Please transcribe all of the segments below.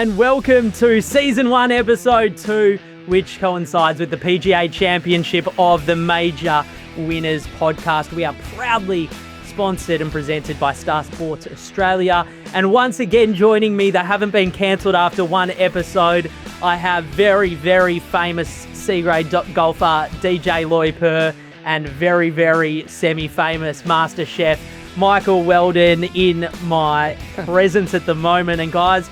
and welcome to Season 1, Episode 2, which coincides with the PGA Championship of the Major Winners podcast. We are proudly sponsored and presented by Star Sports Australia. And once again, joining me, they haven't been cancelled after one episode, I have very, very famous C-grade golfer DJ Loypur and very, very semi-famous Master Chef Michael Weldon in my presence at the moment. And guys,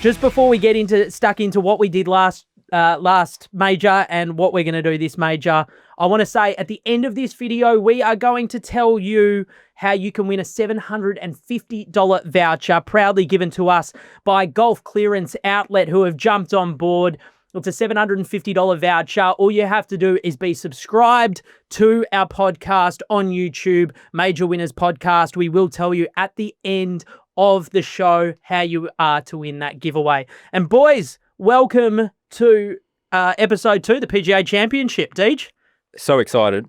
just before we get stuck into what we did last major and what we're going to do this major, I want to say at the end of this video, we are going to tell you how you can win a $750 voucher proudly given to us by Golf Clearance Outlet, who have jumped on board. It's a $750 voucher. All you have to do is be subscribed to our podcast on YouTube, Major Winners Podcast. We will tell you at the end of the show how you are to win that giveaway. And boys, welcome to episode 2, the PGA Championship. Deej? So excited.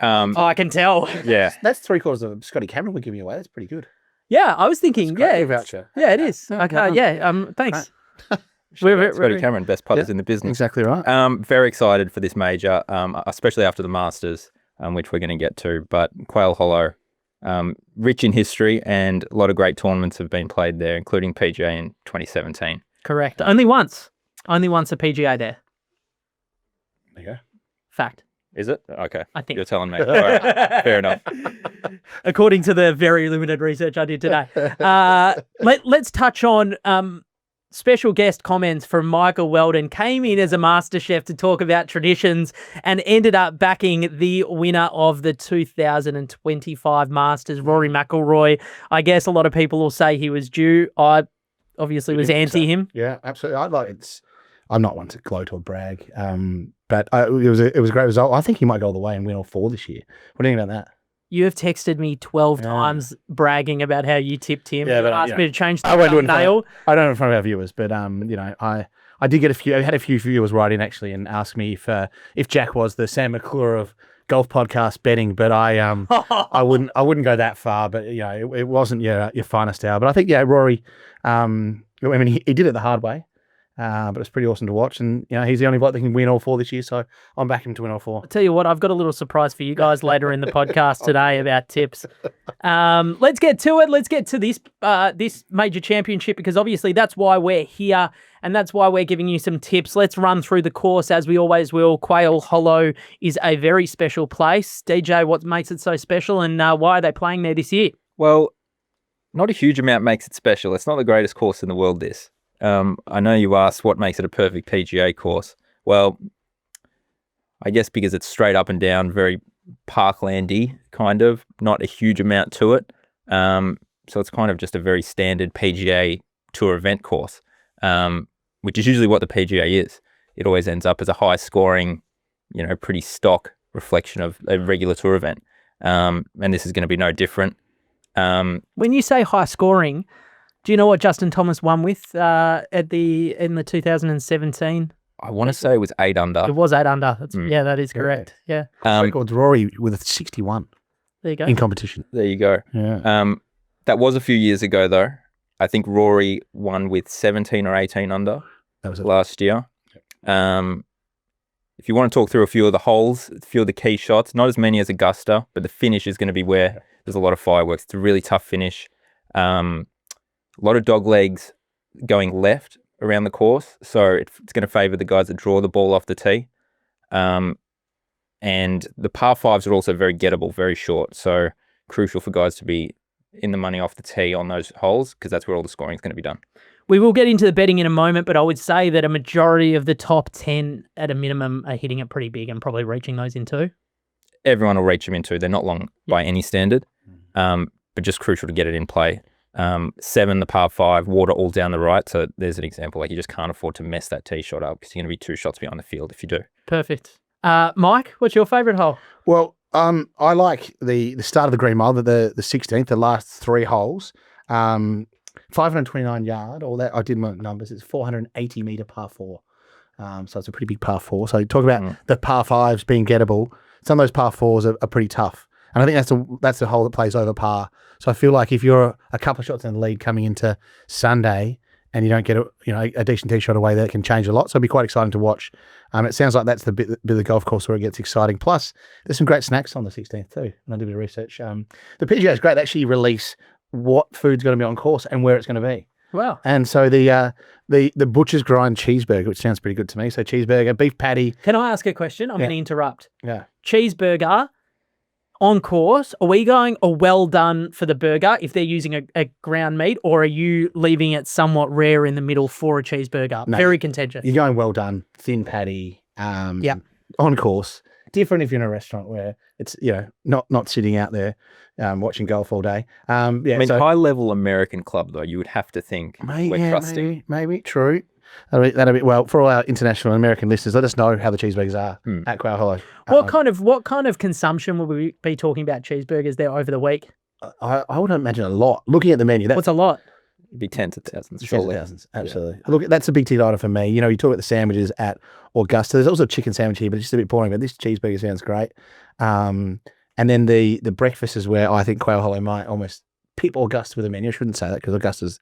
I can tell. Yeah. That's 3/4 of Scotty Cameron we're giving away. That's pretty good. Yeah, I was thinking, It's a voucher. Yeah, it is. Okay. Thanks. Scotty Cameron, best putters in the business. Exactly right. Very excited for this major, especially after the Masters, which we're going to get to. But Quail Hollow, rich in history, and a lot of great tournaments have been played there, including PGA in 2017. Correct. Only once a PGA there. There you go. Fact. Is it? Okay. I think. You're telling me. All right. Fair enough. According to the very limited research I did today. Let's touch on special guest comments from Michael Weldon. Came in as a master chef to talk about traditions and ended up backing the winner of the 2025 Masters, Rory McIlroy. I guess a lot of people will say he was due. I obviously was anti him. Yeah, absolutely. I'm not one to gloat or brag, but it was a great result. I think he might go all the way and win all 4 this year. What do you think about that? You have texted me 12 times bragging about how you tipped him. Yeah, but asked me to change the I won't do it thumbnail. I don't know in front of our viewers, but I did get I had a few viewers write in actually and ask me if Jack was the Sam McClure of golf podcast betting, but I wouldn't go that far. But it wasn't your finest hour. But I think Rory, he did it the hard way. But it's pretty awesome to watch, and he's the only bloke that can win all 4 this year, so I'm backing him to win all 4. I'll tell you what, I've got a little surprise for you guys later in the podcast today about tips. Let's get to it. Let's get to this major championship, because obviously that's why we're here, and that's why we're giving you some tips. Let's run through the course as we always will. Quail Hollow is a very special place. DJ, what makes it so special, and why are they playing there this year? Well, not a huge amount makes it special. It's not the greatest course in the world, this. I know you asked what makes it a perfect PGA course. Well, I guess because it's straight up and down, very parklandy, kind of, not a huge amount to it. So it's kind of just a very standard PGA Tour event course, which is usually what the PGA is. It always ends up as a high scoring, pretty stock reflection of a regular tour event. And this is going to be no different. When you say high scoring, do you know what Justin Thomas won with in the 2017? I want to say it was 8 under. It was 8 under. Yeah, that is correct. Yeah. Record's Rory with a 61. There you go. In competition. There you go. Yeah. That was a few years ago, though. I think Rory won with 17 or 18 under last year. If you want to talk through a few of the holes, a few of the key shots, not as many as Augusta, but the finish is going to be where there's a lot of fireworks. It's a really tough finish. A lot of dog legs going left around the course, so it's going to favour the guys that draw the ball off the tee. And the par 5s are also very gettable, very short, so crucial for guys to be in the money off the tee on those holes, because that's where all the scoring is going to be done. We will get into the betting in a moment, but I would say that a majority of the top 10 at a minimum are hitting it pretty big and probably reaching those in 2. Everyone will reach them in 2. They're not long by any standard, but just crucial to get it in play. 7, the par 5, water all down the right. So there's an example. Like, you just can't afford to mess that tee shot up, because you're going to be 2 shots behind the field if you do. Perfect. Mike, what's your favourite hole? Well, I like the start of the Green Mile, the 16th, the last 3 holes. 529 yard, all that. I did my numbers. It's 480 metre par 4. So it's a pretty big par 4. So you talk about the par 5s being gettable. Some of those par 4s are pretty tough. And I think that's the hole that plays over par. So I feel like if you're a couple of shots in the lead coming into Sunday and you don't get a decent tee shot away, that can change a lot. So it'll be quite exciting to watch. It sounds like that's the bit of the golf course where it gets exciting. Plus, there's some great snacks on the 16th too. And I did a bit of research. The PGA is great. They actually release what food's going to be on course and where it's going to be. Wow. And so the butcher's grind cheeseburger, which sounds pretty good to me. So cheeseburger, beef patty. Can I ask a question? I'm going to interrupt. Yeah. Cheeseburger on course. Are we going a well done for the burger if they're using a ground meat, or are you leaving it somewhat rare in the middle for a cheeseburger? No, Very contentious. You're going well done, thin patty. On course. Different if you're in a restaurant where it's not sitting out there watching golf all day. High level American club though, you would have to think we're trusting. Maybe true. That'll be well for all our international and American listeners. Let us know how the cheeseburgers are at Quail Hollow. What kind of consumption will we be talking about cheeseburgers there over the week? I would imagine a lot. Looking at the menu, what's a lot? It'd be tens of thousands. Tens of thousands, absolutely. Yeah. Look, that's a big ticket item for me. You talk about the sandwiches at Augusta. There's also a chicken sandwich here, but it's just a bit boring. But this cheeseburger sounds great. And then the breakfast is where I think Quail Hollow might almost pip Augusta with a menu. I shouldn't say that because Augusta's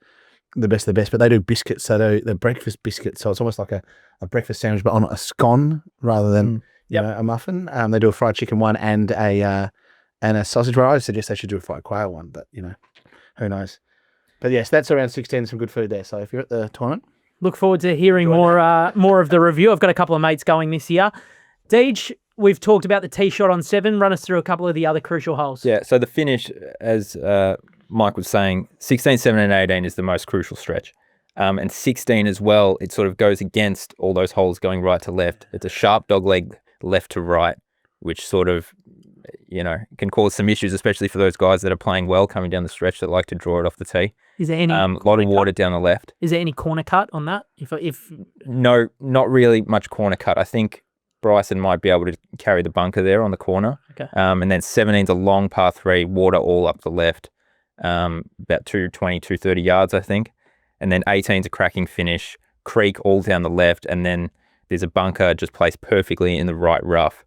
the best of the best, but they do biscuits. So the breakfast biscuits. So it's almost like a breakfast sandwich, but on a scone rather than a muffin. They do a fried chicken one and a sausage roll. I suggest they should do a fried quail one, but who knows. But yes, that's around 16, some good food there. So if you're at the tournament. Look forward to hearing more of the review. I've got a couple of mates going this year. Deej, we've talked about the tee shot on 7. Run us through a couple of the other crucial holes. Yeah, so the finish, as Mike was saying, 16, 17, and 18 is the most crucial stretch. And 16 as well, it sort of goes against all those holes going right to left. It's a sharp dogleg left to right, which sort of, can cause some issues, especially for those guys that are playing well coming down the stretch that like to draw it off the tee. Is there any a lot of water down the left? Is there any corner cut on that? If No, not really much corner cut. I think Bryson might be able to carry the bunker there on the corner. Okay. And then 17's a long par 3, water all up the left, about 220, 230 yards, I think. And then 18's a cracking finish, creek all down the left, and then there's a bunker just placed perfectly in the right rough,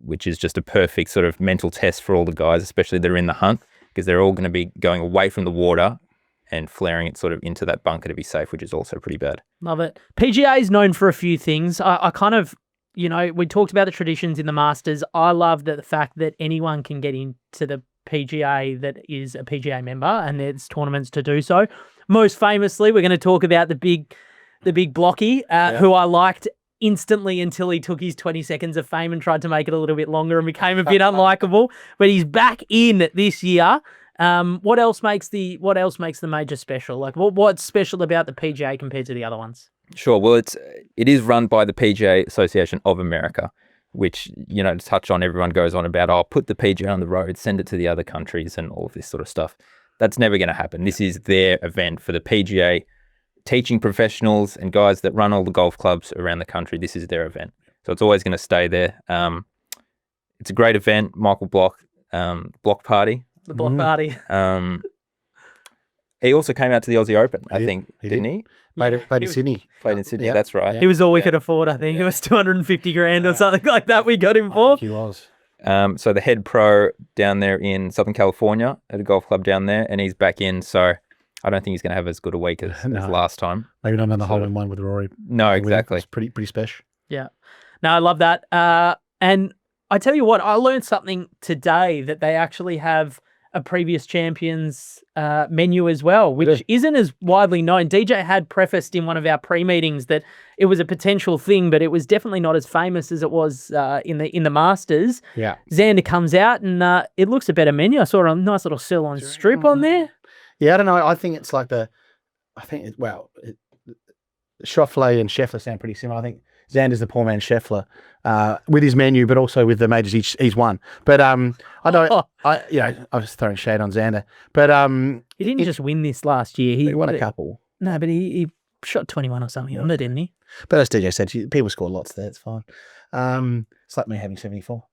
which is just a perfect sort of mental test for all the guys, especially that are in the hunt, because they're all going to be going away from the water and flaring it sort of into that bunker to be safe, which is also pretty bad. Love it. PGA is known for a few things. I kind of, we talked about the traditions in the Masters. I love the fact that anyone can get into the PGA that is a PGA member, and there's tournaments to do so. Most famously, we're going to talk about the big Blocky, who I liked instantly until he took his 20 seconds of fame and tried to make it a little bit longer and became a bit unlikable. But he's back in this year. What else makes the major special? Like what's special about the PGA compared to the other ones? Sure. Well, it is run by the PGA Association of America, which, to touch on, everyone goes on about, put the PGA on the road, send it to the other countries and all of this sort of stuff. That's never going to happen. This is their event for the PGA teaching professionals and guys that run all the golf clubs around the country. This is their event. So it's always going to stay there. It's a great event. Michael Block, Block Party. The Block Party. He also came out to the Aussie Open, I think, didn't he? Played in Sydney. Played in Sydney, that's right. He was all we could afford, I think. It was 250 grand or something like that we got him for. He was. So the head pro down there in Southern California at a golf club down there, and he's back in, so I don't think he's going to have as good a week as last time. Maybe not another hole-in-one with Rory. No, exactly. It's pretty special. Yeah. No, I love that. And I tell you what, I learned something today that they actually have a previous champions menu as well, which isn't as widely known. DJ had prefaced in one of our pre-meetings that it was a potential thing, but it was definitely not as famous as it was in the Masters. Yeah. Xander comes out and it looks a better menu. I saw a nice little sirloin strip on there. Yeah, I don't know. I think it's like Schauffele and Scheffler sound pretty similar. I think Xander's the poor man Scheffler with his menu, but also with the majors he's won. But I was throwing shade on Xander. But he didn't just win this last year. He won a couple. No, but he shot 21 or something on it, didn't he? But as DJ said, people score lots there. It's fine. It's like me having 74.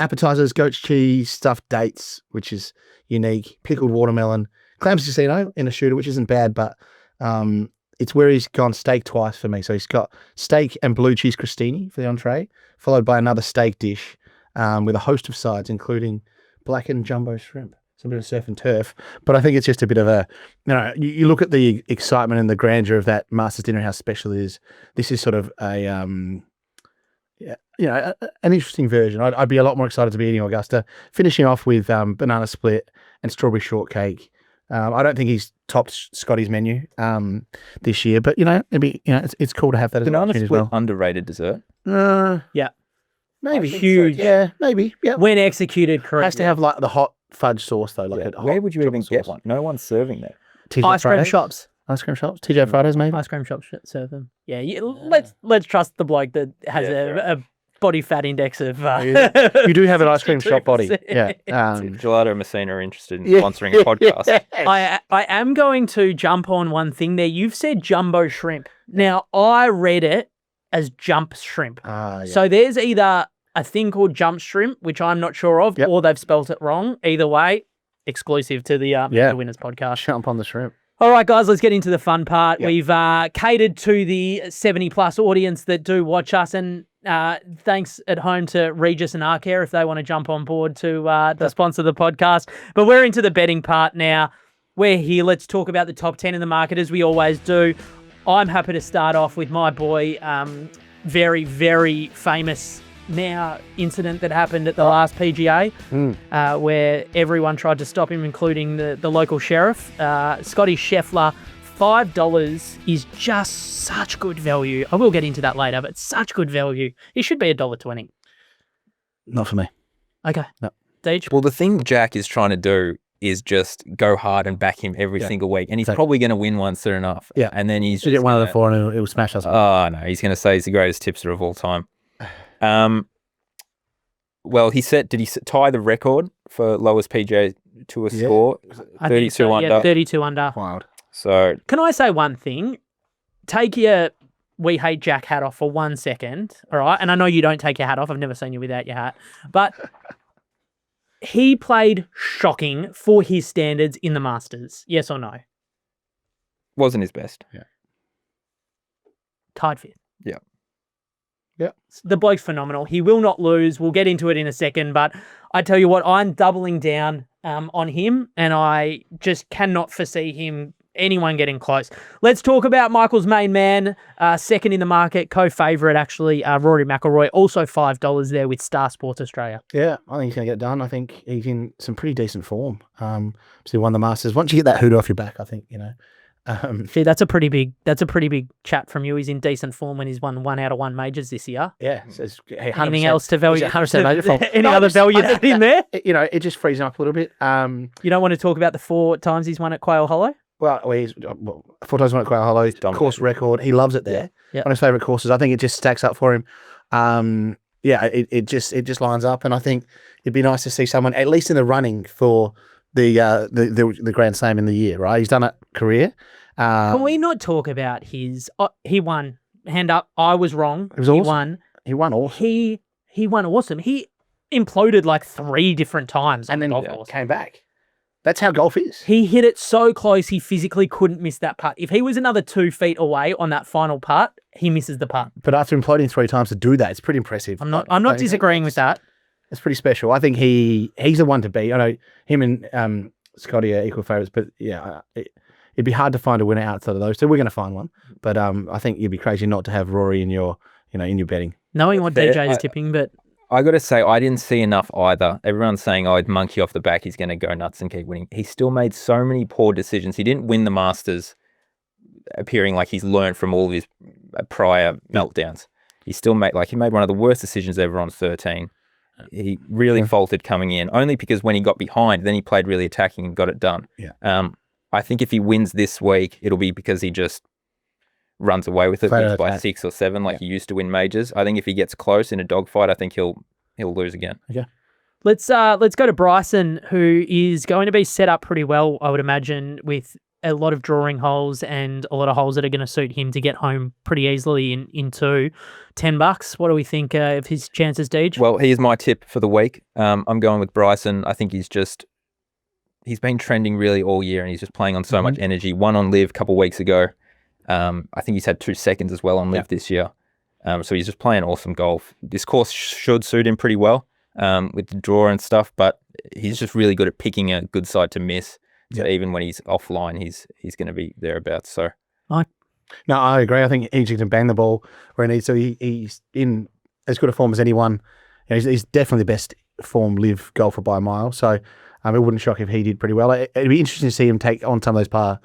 Appetizers, goat's cheese, stuffed dates, which is unique, pickled watermelon, clams casino in a shooter, which isn't bad, but it's where he's gone steak twice for me. So he's got steak and blue cheese crostini for the entree, followed by another steak dish with a host of sides, including blackened jumbo shrimp. It's a bit of surf and turf, but I think it's just a bit of a, you look at the excitement and the grandeur of that Masters dinner, how special it is. This is sort of a, an interesting version. I'd be a lot more excited to be eating Augusta, finishing off with banana split and strawberry shortcake. I don't think he's topped Scotty's menu this year, but it's cool to have that as Banana an option split, as well. underrated dessert. Yeah. Maybe Huge. So, yeah, maybe. Yeah. When executed correctly. Has to have like the hot fudge sauce though. Like Where would you even get sauce. one? No one's serving that. TJ Ice cream Fridays? shops. Ice cream shops. TJ Fridays maybe. Ice cream shops serve them. Yeah. Let's trust the bloke that has a body fat index of. You do have an ice cream shop body. 62%. Yeah. Gelato and Messina are interested in sponsoring a podcast. I am going to jump on one thing there. You've said jumbo shrimp. Now I read it as jump shrimp. So there's either a thing called jump shrimp, which I'm not sure of, or they've spelt it wrong. Either way, exclusive to the Winners podcast. Jump on the shrimp. All right, guys, let's get into the fun part. Yep. We've catered to the 70-plus audience that do watch us, and thanks at home to Regis and Arcare if they want to jump on board to sponsor the podcast. But we're into the betting part now. We're here. Let's talk about the top 10 in the market, as we always do. I'm happy to start off with my boy, very, very famous now incident that happened at the last PGA where everyone tried to stop him, including the local sheriff. Scotty Scheffler, $5 is just such good value. I will get into that later, but such good value. He should be $1.20. Not for me. Okay. No. Deej? Well, the thing Jack is trying to do is just go hard and back him every single week. And he's probably going to win one soon enough. Yeah. And then he's should get one of the four and he'll smash us. Oh, no. He's going to say he's the greatest tipster of all time. Well, did he tie the record for lowest PGA Tour score? 32 under. Yeah, 32 under. Wild. So, can I say one thing? Take your "we hate Jack" hat off for 1 second, all right? And I know you don't take your hat off. I've never seen you without your hat. But he played shocking for his standards in the Masters. Yes or no? wasn't his best. Yeah. Tied fifth. Yeah. Yeah. The bloke's phenomenal. He will not lose. We'll get into it in a second, but I tell you what, I'm doubling down on him, and I just cannot foresee anyone getting close. Let's talk about Michael's main man, second in the market, co-favourite actually, Rory McIlroy, also $5 there with Star Sports Australia. Yeah, I think he's going to get it done. I think he's in some pretty decent form. So he won the Masters. Once you get that hood off your back, I think, See, that's a pretty big chat from you. He's in decent form when he's won 1 out of 1 majors this year. Yeah. So anything else to value? 100% major form. Any other value that's in there? It just frees him up a little bit. You don't want to talk about the 4 times he's won at Quail Hollow? Well, he's 4 times won at Quail Hollow, course record. He loves it there. Yeah. One of his favourite courses. I think it just stacks up for him. It just lines up, and I think it'd be nice to see someone at least in the running for the Grand Slam in the year. Right, he's done it career. Can we not talk about his? He won. Hand up. I was wrong. It was awesome. He won. He won awesome. He won awesome. He imploded like 3 different times, and then came back. That's how golf is. He hit it so close, he physically couldn't miss that putt. If he was another 2 feet away on that final putt, he misses the putt. But after imploding 3 times to do that, it's pretty impressive. I'm not disagreeing with that. It's pretty special. I think he's the one to beat. I know him and Scotty are equal favourites, but yeah, it'd be hard to find a winner outside of those two. We're going to find one, but I think you'd be crazy not to have Rory in your betting. Knowing what DJ is tipping, but. I got to say, I didn't see enough either. Everyone's saying, he'd monkey off the back. He's going to go nuts and keep winning. He still made so many poor decisions. He didn't win the Masters appearing like he's learned from all of his prior meltdowns. He still made one of the worst decisions ever on 13. He really faltered coming in, only because when he got behind, then he played really attacking and got it done. Yeah. I think if he wins this week, it'll be because he just runs away with it by 6 or 7 like he used to win majors. I think if he gets close in a dogfight, I think he'll lose again. Okay. Let's go to Bryson, who is going to be set up pretty well, I would imagine, with a lot of drawing holes and a lot of holes that are going to suit him to get home pretty easily in 2. $10. What do we think of his chances, Deej? Well, he is my tip for the week. I'm going with Bryson. I think he's been trending really all year, and he's just playing on so much energy. Won on Live a couple of weeks ago. I think he's had 2 seconds as well on Live this year. So he's just playing awesome golf. This course should suit him pretty well with the draw and stuff, but he's just really good at picking a good side to miss. So even when he's offline, he's going to be thereabouts. So No, I agree. I think he can bang the ball where he needs to. He's in as good a form as anyone. You know, he's definitely the best form live golfer by a mile. So it wouldn't shock if he did pretty well. It'd be interesting to see him take on some of those par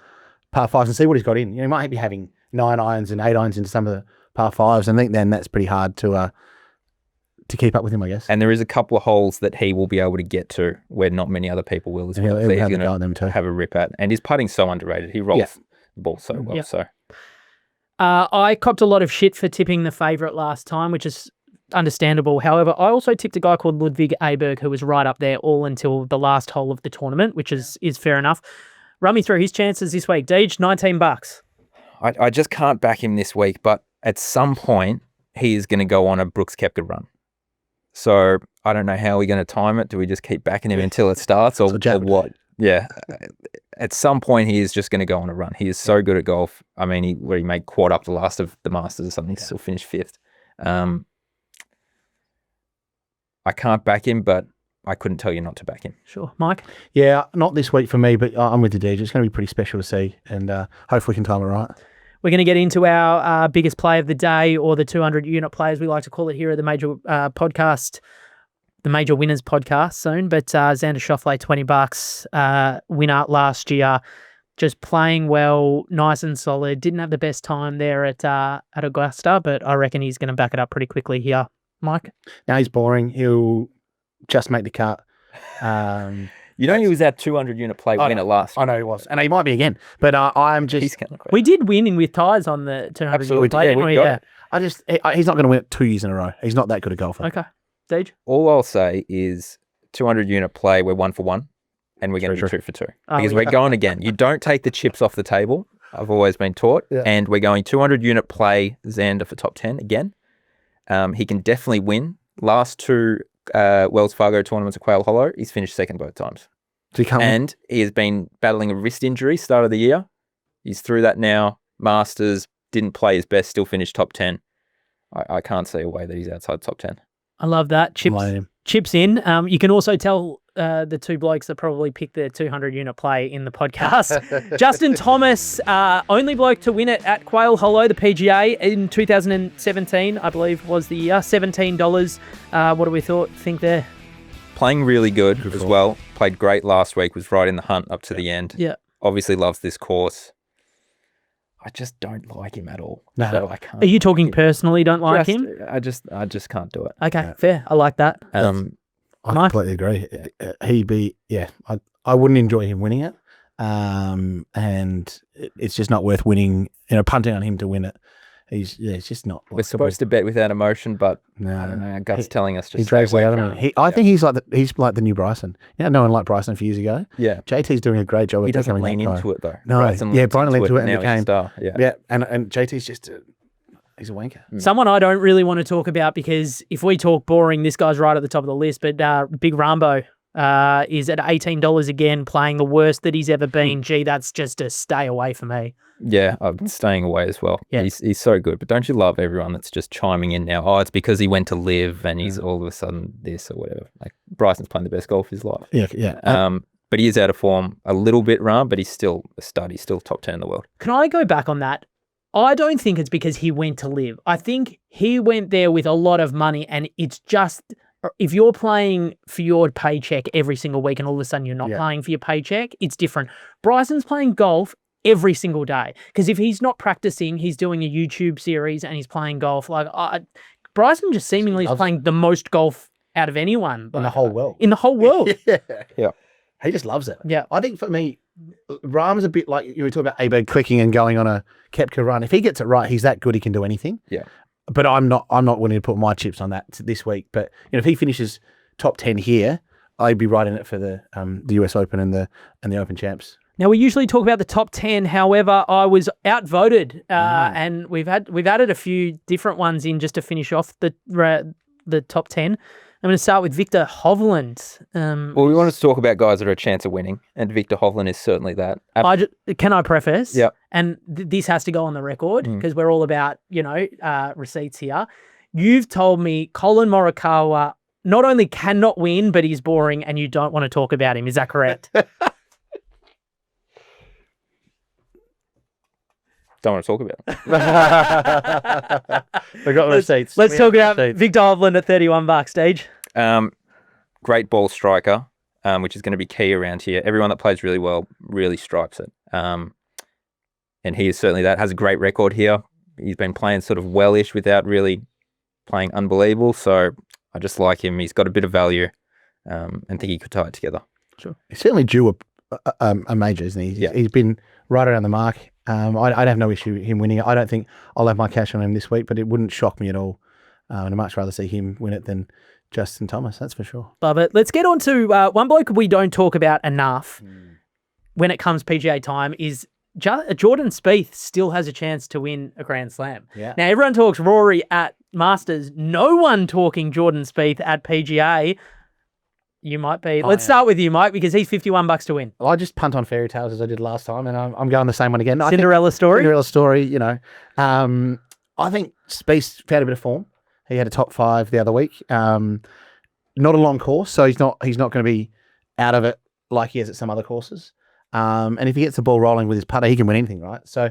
fives and see what he's got in. You know, he might be having 9 irons and 8 irons into some of the par fives. And I think then that's pretty hard to keep up with him, I guess. And there is a couple of holes that he will be able to get to where not many other people will as well. He'll He's have a going go at them too. to have a rip at. And his putting's so underrated. He rolls the ball so well. So I copped a lot of shit for tipping the favourite last time, which is understandable. However, I also tipped a guy called Ludwig Aberg, who was right up there all until the last hole of the tournament, which is fair enough. Run me through his chances this week. Deej, $19. I just can't back him this week, but at some point he is going to go on a Brooks Koepka run. So I don't know how we're going to time it. Do we just keep backing him until it starts or what? Yeah. At some point he is just going to go on a run. He is so good at golf. I mean, he made quad up the last of the Masters or something, still finished 5th. I can't back him, but I couldn't tell you not to back him. Sure. Mike? Yeah, not this week for me, but I'm with the DJ. It's going to be pretty special to see, and hopefully we can time it right. We're going to get into our biggest play of the day, or the 200 unit players we like to call it here at the Major podcast, the Major Winners podcast soon. But Xander Schauffele, $20, winner last year, just playing well, nice and solid. Didn't have the best time there at Augusta, but I reckon he's going to back it up pretty quickly here. Mike? Now he's boring. He'll just make the cut. You know he was our 200 unit play winner last. I know he was, and he might be again. But I'm just. We did win in with ties on the 200 unit play. Yeah. He's not going to win it 2 years in a row. He's not that good a golfer. Okay, Deej? All I'll say is 200 unit play. We're 1 for 1, and we're going to be 2 for 2 because we're going again. You don't take the chips off the table. I've always been taught, and we're going 200 unit play Xander for top 10 again. He can definitely win. Last 2 Wells Fargo tournaments at Quail Hollow, he's finished second both times. So he has been battling a wrist injury start of the year. He's through that now. Masters, didn't play his best, still finished top 10. I can't see a way that he's outside top 10. I love that. Chips in. You can also tell the 2 blokes that probably picked the 200 unit play in the podcast. Justin Thomas, only bloke to win it at Quail Hollow, the PGA, in 2017, I believe was the year. $17. What do we think there? Playing really good as well. Played great last week, was right in the hunt up to the end. Yeah. Obviously loves this course. I just don't like him at all. No. So I can't. Are you talking personally don't like him? I just can't do it. Okay, fair. I like that. I completely agree. I wouldn't enjoy him winning it. And it's just not worth winning, punting on him to win it. It's just not. We're supposed to bet without emotion, but no, I don't know. Our gut's telling us just. He drags the other one. I think he's like the new Bryson. No one liked Bryson a few years ago. Yeah, JT's doing a great job. He doesn't lean into it though. No, Brian leaned into it and became star. Yeah, and JT's just he's a wanker. Someone I don't really want to talk about because if we talk boring, this guy's right at the top of the list. But Big Rambo is at $18 again, playing the worst that he's ever been. Gee, that's just a stay away for me. Yeah, I'm staying away as well. Yeah. He's so good. But don't you love everyone that's just chiming in now? Oh, it's because he went to live and he's all of a sudden this or whatever. Like Bryson's playing the best golf of his life. Yeah. But he is out of form a little bit, Ram, but he's still a stud. He's still top 10 in the world. Can I go back on that? I don't think it's because he went to live. I think he went there with a lot of money, and it's just if you're playing for your paycheck every single week and all of a sudden you're not playing for your paycheck, it's different. Bryson's playing golf every single day because if he's not practicing, he's doing a YouTube series and he's playing golf. Like Bryson just seemingly is playing the most golf out of anyone in the whole world. In the whole world. Yeah. He just loves it. Yeah. I think for me, Rahm's a bit like you were talking about Aberg clicking and going on a Koepka run. If he gets it right, he's that good. He can do anything. Yeah. But I'm not willing to put my chips on that this week. But if he finishes top 10 here, I'd be right in it for the US Open and the Open Champs. Now we usually talk about the top 10. However, I was outvoted, and we've added a few different ones in just to finish off the top 10. I'm going to start with Victor Hovland. Well, we wanted to talk about guys that are a chance of winning, and Victor Hovland is certainly that. Can I preface? Yeah. And this has to go on the record because we're all about, receipts here. You've told me Colin Morikawa not only cannot win, but he's boring and you don't want to talk about him. Is that correct? Don't want to talk about it. We got receipts. Let's talk about receipts. Victor Hovland at $31 stage. Great ball striker, which is going to be key around here. Everyone that plays really well really stripes it. And he is certainly that. Has a great record here. He's been playing sort of wellish without really playing unbelievable. So I just like him. He's got a bit of value and think he could tie it together. Sure. He's certainly due a major, isn't he? Yeah. He's been right around the mark. I'd have no issue him winning it. I don't think I'll have my cash on him this week, but it wouldn't shock me at all. And I'd much rather see him win it than Justin Thomas, that's for sure. Love it. Let's get on to one bloke we don't talk about enough when it comes PGA time is Jordan Spieth still has a chance to win a Grand Slam. Yeah. Now, everyone talks Rory at Masters. No one talking Jordan Spieth at PGA. You might be. Let's start with you, Mike, because he's $51 to win. Well, I just punt on fairy tales as I did last time, and I'm going the same one again. Cinderella story? Cinderella story, you know. I think Spieth found a bit of form. He had a top 5 the other week. Not a long course, so he's not going to be out of it like he is at some other courses. And if he gets the ball rolling with his putter, he can win anything, right? So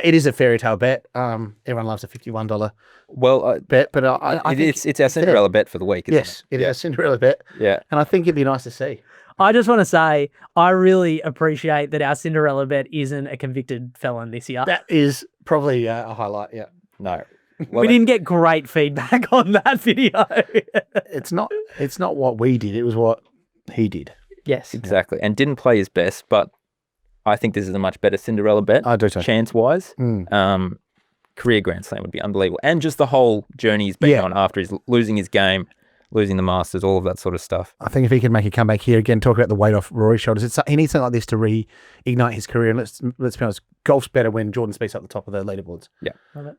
it is a fairy tale bet. Everyone loves a $51 bet, but I think it's our Cinderella bet for the week, isn't yes, it is a Cinderella bet. Yeah. And I think it'd be nice to see. I just want to say, I really appreciate that our Cinderella bet isn't a convicted felon this year. That is probably a highlight, yeah. No. We didn't get great feedback on that video. It's not what we did, it was what he did. Yes. Exactly. And didn't play his best, but I think this is a much better Cinderella bet. I do too. Chance-wise. Career Grand Slam would be unbelievable. And just the whole journey he's been on after he's losing his game, losing the Masters, all of that sort of stuff. I think if he can make a comeback here, again, talk about the weight off Rory's shoulders. He needs something like this to reignite his career. And let's be honest, golf's better when Jordan Spieth's at the top of the leaderboards. Yeah. Love it.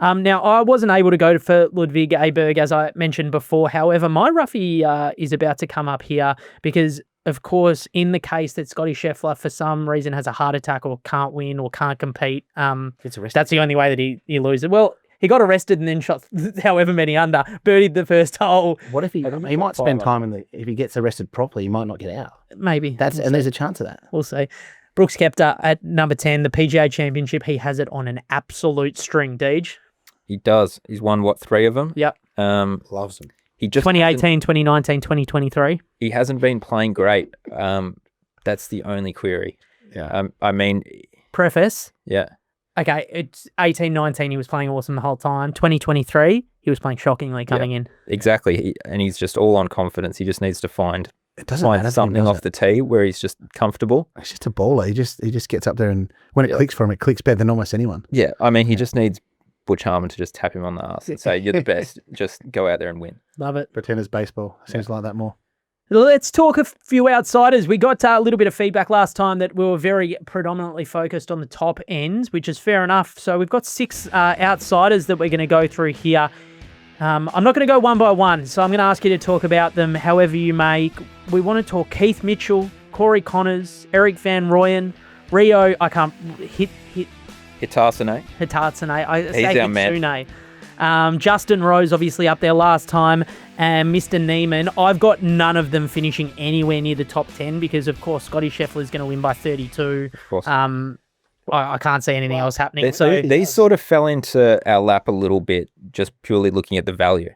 Now, I wasn't able to go for Ludwig Aberg, as I mentioned before. However, my roughie is about to come up here because, of course, in the case that Scotty Scheffler, for some reason, has a heart attack or can't win or can't compete, that's the only way that he loses. Well, he got arrested and then shot however many under, birdied the first hole. What if he might spend time if he gets arrested properly, he might not get out. Maybe. There's a chance of that. We'll see. Brooks Koepka at number 10, the PGA Championship. He has it on an absolute string, Deej. He does. He's won, 3 of them? Yep. Loves them. He just 2018, 2019, 2023. He hasn't been playing great. That's the only query. Yeah. I mean... Preface. Yeah. Okay, it's 18-19, he was playing awesome the whole time. 2023, he was playing shockingly coming in. Exactly. And he's just all on confidence. He just needs to find something off the tee where he's just comfortable. It's just a baller. He just gets up there and when it clicks for him, it clicks better than almost anyone. Yeah. I mean, he just needs Butch Harmon to just tap him on the ass and say, you're the best. Just go out there and win. Love it. Pretend it's baseball. Seems like that more. Let's talk a few outsiders. We got a little bit of feedback last time that we were very predominantly focused on the top ends, which is fair enough. So we've got 6 outsiders that we're going to go through here. I'm not going to go one by one, so I'm going to ask you to talk about them however you may. We want to talk Keith Mitchell, Corey Connors, Eric Van Rooyen, Rio, I can't hit Hitatsune. He's our man. Justin Rose, obviously up there last time, and Mr. Neiman. I've got none of them finishing anywhere near the top 10 because, of course, Scotty Scheffler is going to win by 32. Of course. I can't see anything else happening. These sort of fell into our lap a little bit, just purely looking at the value.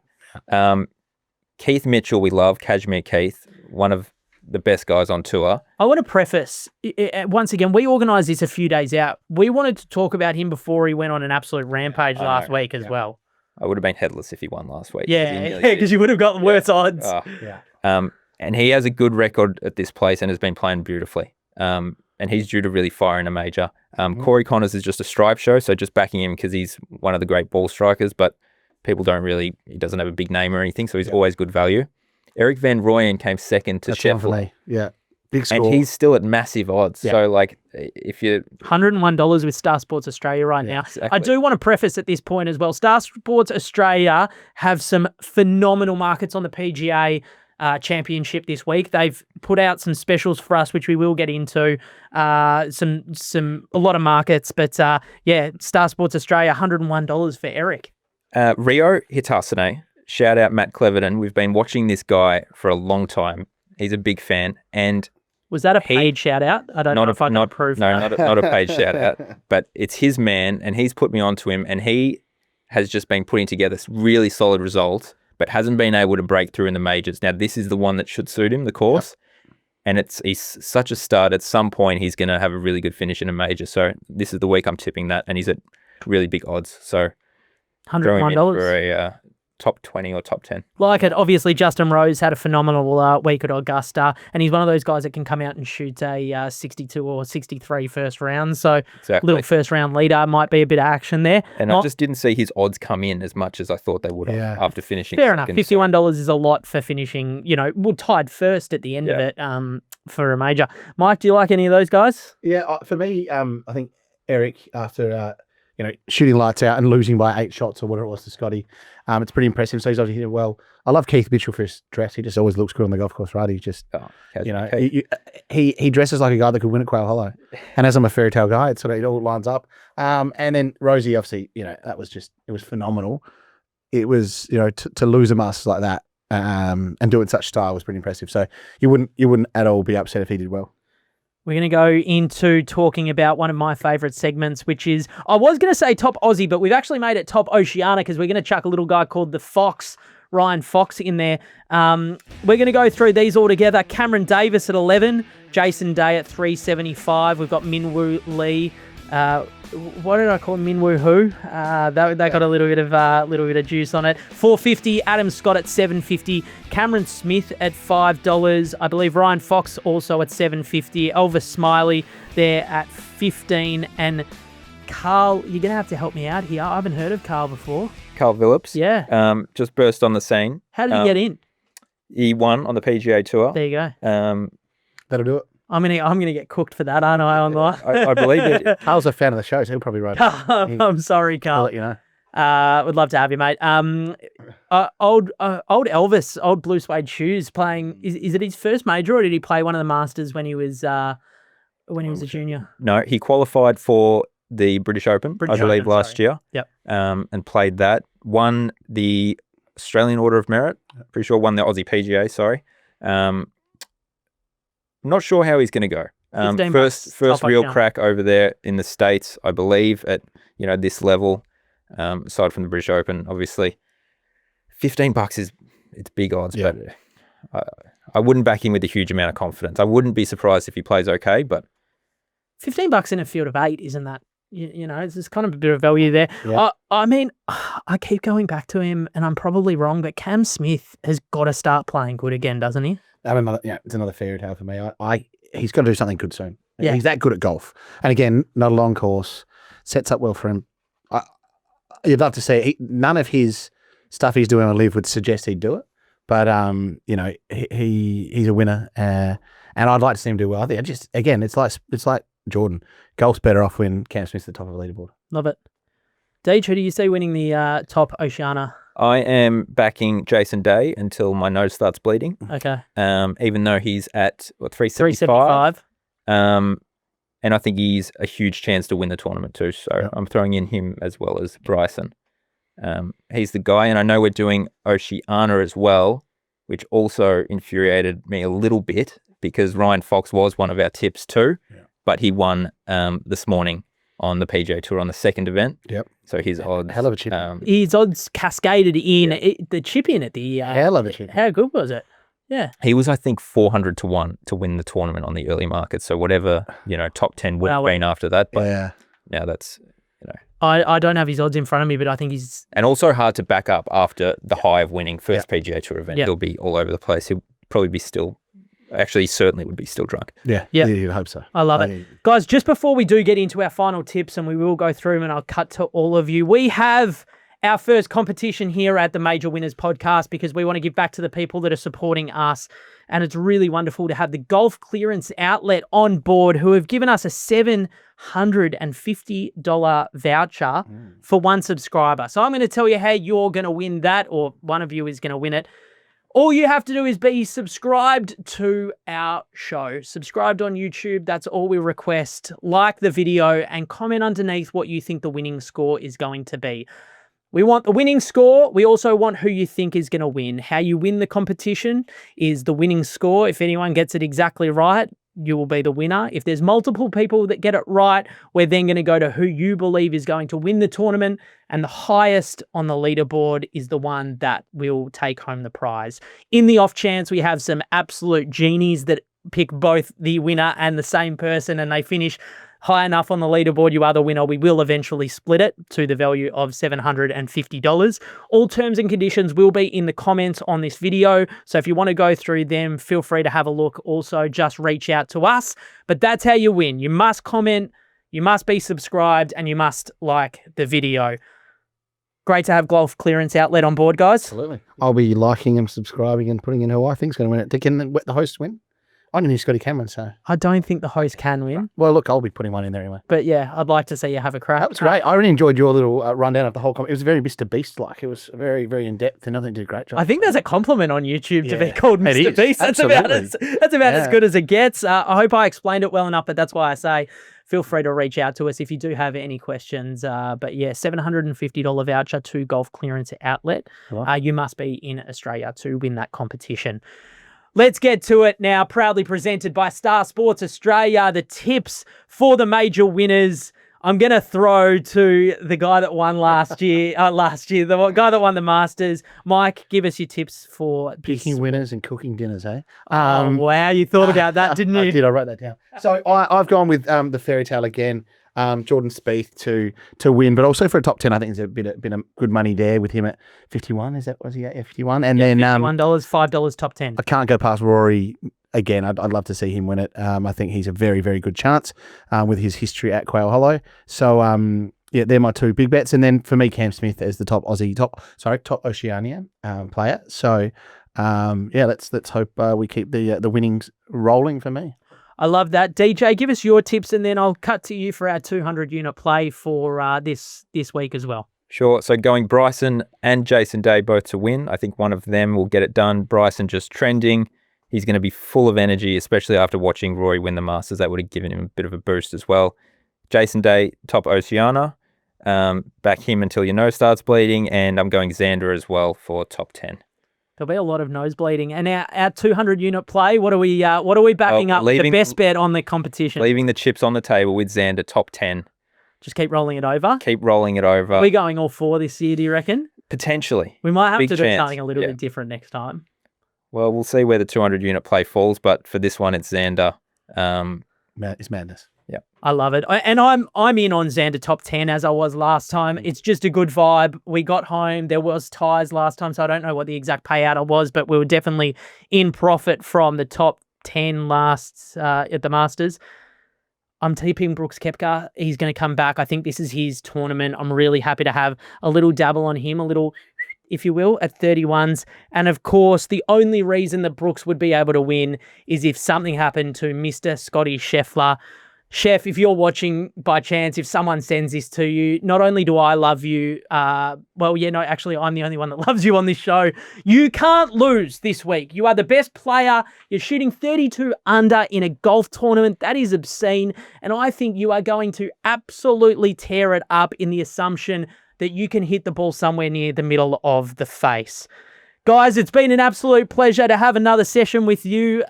Keith Mitchell, we love. Kashmir Keith, one of the best guys on tour. I want to preface, once again, we organised this a few days out. We wanted to talk about him before he went on an absolute rampage last week as well. I would have been headless if he won last week. Yeah, because you would have got worse odds. And he has a good record at this place and has been playing beautifully. And he's due to really fire in a major. Corey Connors is just a stripe show, so just backing him because he's one of the great ball strikers, but people he doesn't have a big name or anything, so he's always good value. Eric Van Rooyen came second to Scheffler. Yeah. Big score. And he's still at massive odds. Yeah. So, if you... $101 with Star Sports Australia right now. Exactly. I do want to preface at this point as well, Star Sports Australia have some phenomenal markets on the PGA Championship this week. They've put out some specials for us, which we will get into, a lot of markets. But, Star Sports Australia, $101 for Eric. Rio Hitatsune shout out Matt Cleverton. We've been watching this guy for a long time. He's a big fan, and Was that a paid shout out? I don't know if I can approve. No, not a paid shout out, but it's his man, and he's put me onto him, and he has just been putting together really solid results, but hasn't been able to break through in the majors. Now, this is the one that should suit him, the course, and he's such a stud. At some point, he's going to have a really good finish in a major. So this is the week I'm tipping that, and he's at really big odds. So $109 for a top 20 or top 10. Like it. Obviously, Justin Rose had a phenomenal week at Augusta, and he's one of those guys that can come out and shoot a 62 or 63 first round. So little first round leader might be a bit of action there. And I just didn't see his odds come in as much as I thought they would have after finishing. Fair enough. $51 is a lot for finishing, tied first at the end of it for a major. Mike, do you like any of those guys? Yeah, for me, I think Eric, after shooting lights out and losing by 8 shots or whatever it was to Scotty, it's pretty impressive. So he's obviously hit it well. I love Keith Mitchell for his dress. He just always looks good on the golf course, right? He just, he dresses like a guy that could win at Quail Hollow. And as I'm a fairy tale guy, it all lines up. And then Rosie, obviously, that was it was phenomenal. It was, to lose a Masters like that and do it in such style was pretty impressive. So you wouldn't at all be upset if he did well. We're going to go into talking about one of my favourite segments, which is, I was going to say top Aussie, but we've actually made it top Oceania because we're going to chuck a little guy called the Fox, Ryan Fox, in there. We're going to go through these all together. Cameron Davis at 11, Jason Day at 375. We've got Minwoo Lee. What did I call him? Minwoo Who? That got a little bit of juice on it. 450. Adam Scott at 750. Cameron Smith at $5. I believe Ryan Fox also at 750. Elvis Smiley there at 15. And Carl, you're gonna have to help me out here. I haven't heard of Carl before. Carl Phillips. Yeah. Just burst on the scene. How did he get in? He won on the PGA Tour. There you go. That'll do it. I'm gonna get cooked for that, aren't I? Online. I believe it. Carl's a fan of the show, so he'll probably write it. I'm sorry, Carl. I'll let you know. Would love to have you, mate. Old Elvis, old blue suede shoes. Playing. Is it his first major, or did he play one of the Masters when he was a junior? No, he qualified for the British Open, I believe, last year. Yep. And played that. Won the Australian Order of Merit. Pretty sure won the Aussie PGA. Sorry. Not sure how he's going to go. First real crack over there in the States, I believe, at this level. Aside from the British Open, obviously, $15 it's big odds, but I wouldn't back him with a huge amount of confidence. I wouldn't be surprised if he plays okay, but $15 in a field of 8 isn't that? It's kind of a bit of value there. Yeah. I mean, I keep going back to him, and I'm probably wrong, but Cam Smith has got to start playing good again, doesn't he? It's another fairy tale for me. He's got to do something good soon. Yeah. He's that good at golf. And again, not a long course, sets up well for him. You'd love to see it. None of his stuff he's doing on Live would suggest he'd do it. But, he's a winner. And I'd like to see him do well. I think it's like Jordan. Golf's better off when Cam Smith's at the top of the leaderboard. Love it. Deej, who do you see winning the top Oceania? I am backing Jason Day until my nose starts bleeding. Okay. Even though he's at 375. And I think he's a huge chance to win the tournament too. So I'm throwing in him as well as Bryson. He's the guy, and I know we're doing Oceania as well, which also infuriated me a little bit because Ryan Fox was one of our tips too, but he won this morning on the PGA Tour on the second event. Yep. So his odds... Hell of a chip. His odds cascaded in the chip in at the... hell of a chip. How good was it? Yeah. He was, I think, 400 to 1 to win the tournament on the early market. So whatever, top 10 would have been after that. But now that's, I don't have his odds in front of me, but I think he's... And also hard to back up after the high of winning first PGA Tour event. He'll be all over the place. He'll probably be still... Actually, he certainly would be still drunk. Yeah, I hope so. I love it. Guys, just before we do get into our final tips, and we will go through them and I'll cut to all of you, we have our first competition here at the Major Winners podcast because we want to give back to the people that are supporting us. And it's really wonderful to have the Golf Clearance Outlet on board who have given us a $750 voucher for one subscriber. So I'm going to tell you how you're going to win that, or one of you is going to win it. All you have to do is be subscribed to our show. Subscribed on YouTube. That's all we request. Like the video and comment underneath what you think the winning score is going to be. We want the winning score. We also want who you think is going to win. How you win the competition is the winning score. If anyone gets it exactly right, you will be the winner. If there's multiple people that get it right, we're then going to go to who you believe is going to win the tournament, and the highest on the leaderboard is the one that will take home the prize. In the off chance we have some absolute genies that pick both the winner and the same person and they finish high enough on the leaderboard, you are the winner. We will eventually split it to the value of $750. All terms and conditions will be in the comments on this video. So if you want to go through them, feel free to have a look. Also, just reach out to us. But that's how you win. You must comment, you must be subscribed, and you must like the video. Great to have Golf Clearance Outlet on board, guys. Absolutely. I'll be liking and subscribing and putting in who I think is going to win it. Can the host win? I knew Scotty Cameron, so. I don't think the host can win. Well, look, I'll be putting one in there anyway. But yeah, I'd like to see you have a crack. That was great. I really enjoyed your little rundown of the whole It was very Mr. Beast-like. It was very, very in-depth, and I think you did a great job. I think there's a compliment on YouTube to be called Mr. Beast. That's about as good as it gets. I hope I explained it well enough, but that's why I say feel free to reach out to us if you do have any questions. But yeah, $750 voucher to Golf Clearance Outlet. Right. You must be in Australia to win that competition. Let's get to it now. Proudly presented by Star Sports Australia. The tips for the major winners. I'm going to throw to the guy that won last year, the guy that won the Masters. Mike, give us your tips for picking winners and cooking dinners, eh? Oh, wow. You thought about that, didn't you? I did. I wrote that down. So I've gone with the fairy tale again. Jordan Spieth to win, but also for a top 10, I think there's been a good money there with him at 51. Was he at 51? And then $51, $5 top 10. I can't go past Rory again. I'd love to see him win it. I think he's a very, very good chance with his history at Quail Hollow. So yeah, they're my two big bets. And then for me, Cam Smith is the top Oceanian player. So yeah, let's hope we keep the winnings rolling for me. I love that. DJ, give us your tips and then I'll cut to you for our 200 unit play for this week as well. Sure. So going Bryson and Jason Day both to win. I think one of them will get it done. Bryson just trending. He's going to be full of energy, especially after watching Rory win the Masters. That would have given him a bit of a boost as well. Jason Day, top Oceania. Back him until your nose starts bleeding. And I'm going Xander as well for top 10. There'll be a lot of nose bleeding. And our 200 unit play, what are we backing up? The best bet on the competition. Leaving the chips on the table with Xander, top 10. Just keep rolling it over. Keep rolling it over. Are we going all four this year, do you reckon? Potentially. We might have to do something a little bit different next time. Well, we'll see where the 200 unit play falls, but for this one, it's Xander. It's madness. Yeah, I love it. And I'm in on Xander top 10 as I was last time. It's just a good vibe. We got home. There was ties last time, so I don't know what the exact payout was, but we were definitely in profit from the top 10 at the Masters. I'm tipping Brooks Koepka. He's going to come back. I think this is his tournament. I'm really happy to have a little dabble on him, a little, if you will, at 31s. And of course, the only reason that Brooks would be able to win is if something happened to Mr. Scotty Scheffler. Chef, if you're watching by chance, if someone sends this to you, not only do I love you, actually, I'm the only one that loves you on this show. You can't lose this week. You are the best player. You're shooting 32 under in a golf tournament. That is obscene. And I think you are going to absolutely tear it up in the assumption that you can hit the ball somewhere near the middle of the face. Guys, it's been an absolute pleasure to have another session with you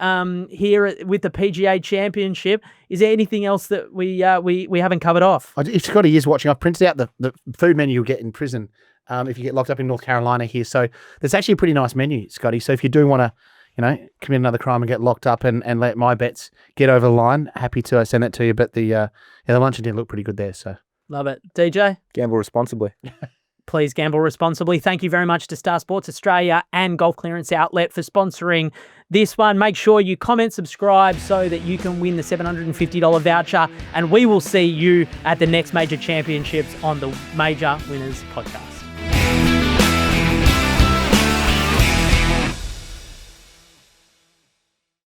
here with the PGA Championship. Is there anything else that we haven't covered off? If Scotty is watching, I've printed out the food menu you'll get in prison if you get locked up in North Carolina here. So there's actually a pretty nice menu, Scotty. So if you do want to, commit another crime and get locked up and let my bets get over the line, happy to send that to you. But the lunch and dinner look pretty good there. So love it. DJ? Gamble responsibly. Please gamble responsibly. Thank you very much to Star Sports Australia and Golf Clearance Outlet for sponsoring this one. Make sure you comment, subscribe so that you can win the $750 voucher. And we will see you at the next major championships on the Major Winners Podcast.